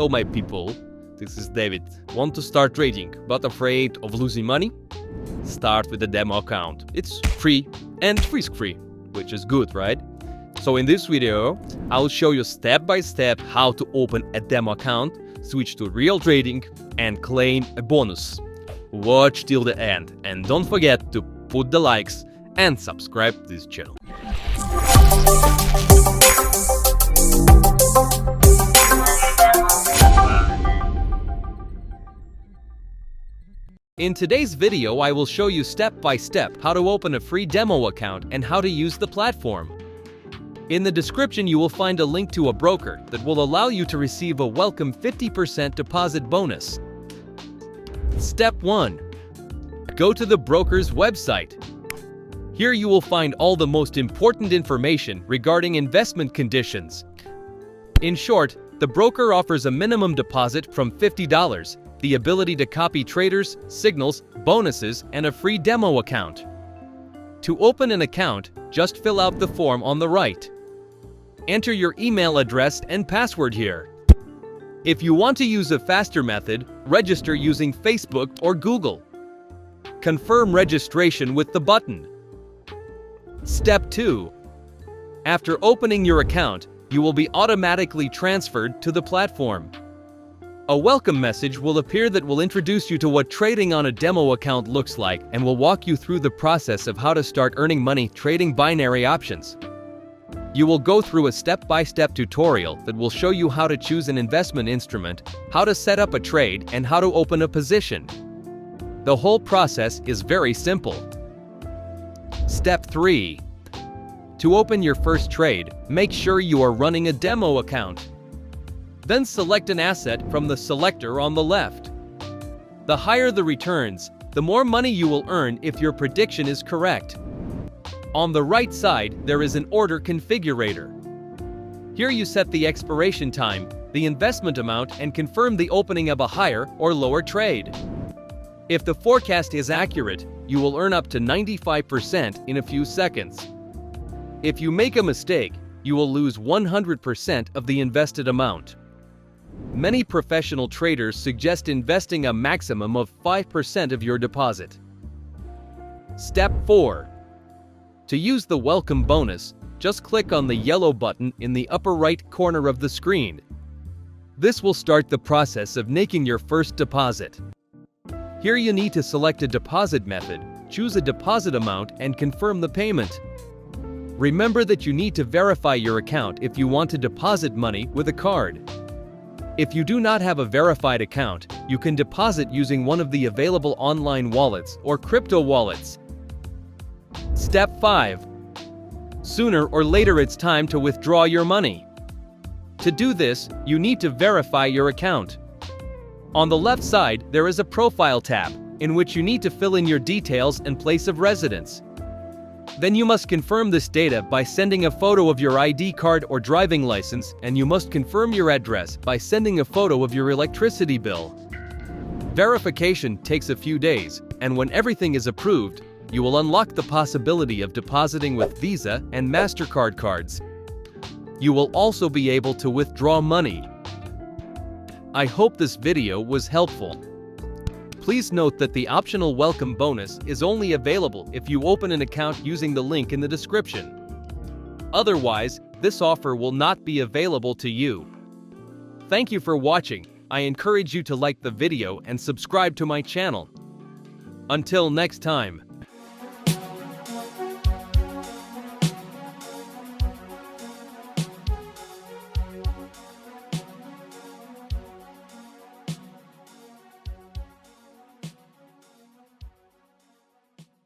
Hello my people, this is David. Want to start trading but afraid of losing money? Start with a demo account. It's free and risk-free, which is good, right? So in this video, I'll show you step by step how to open a demo account, switch to real trading and claim a bonus. Watch till the end and don't forget to put the likes and subscribe to this channel. In today's video, I will show you step by step how to open a free demo account and how to use the platform. In the description, you will find a link to a broker that will allow you to receive a welcome 50% deposit bonus. Step 1. Go to the broker's website. Here you will find all the most important information regarding investment conditions. In short, the broker offers a minimum deposit from $50, the ability to copy traders, signals, bonuses, and a free demo account. To open an account, just fill out the form on the right. Enter your email address and password here. If you want to use a faster method, register using Facebook or Google. Confirm registration with the button. Step 2. After opening your account, you will be automatically transferred to the platform. A welcome message will appear that will introduce you to what trading on a demo account looks like and will walk you through the process of how to start earning money trading binary options. You will go through a step-by-step tutorial that will show you how to choose an investment instrument, how to set up a trade, and how to open a position. The whole process is very simple. Step 3. To open your first trade, make sure you are running a demo account. Then select an asset from the selector on the left. The higher the returns, the more money you will earn if your prediction is correct. On the right side, there is an order configurator. Here you set the expiration time, the investment amount, and confirm the opening of a higher or lower trade. If the forecast is accurate, you will earn up to 95% in a few seconds. If you make a mistake, you will lose 100% of the invested amount. Many professional traders suggest investing a maximum of 5% of your deposit. Step 4. To use the welcome bonus, just click on the yellow button in the upper right corner of the screen. This will start the process of making your first deposit. Here you need to select a deposit method, choose a deposit amount, and confirm the payment. Remember that you need to verify your account if you want to deposit money with a card. If you do not have a verified account, you can deposit using one of the available online wallets or crypto wallets. Step 5. Sooner or later it's time to withdraw your money. To do this, you need to verify your account. On the left side, there is a profile tab, in which you need to fill in your details and place of residence. Then you must confirm this data by sending a photo of your ID card or driving license, and you must confirm your address by sending a photo of your electricity bill. Verification takes a few days, and when everything is approved, you will unlock the possibility of depositing with Visa and MasterCard cards. You will also be able to withdraw money. I hope this video was helpful. Please note that the optional welcome bonus is only available if you open an account using the link in the description. Otherwise, this offer will not be available to you. Thank you for watching. I encourage you to like the video and subscribe to my channel. Until next time.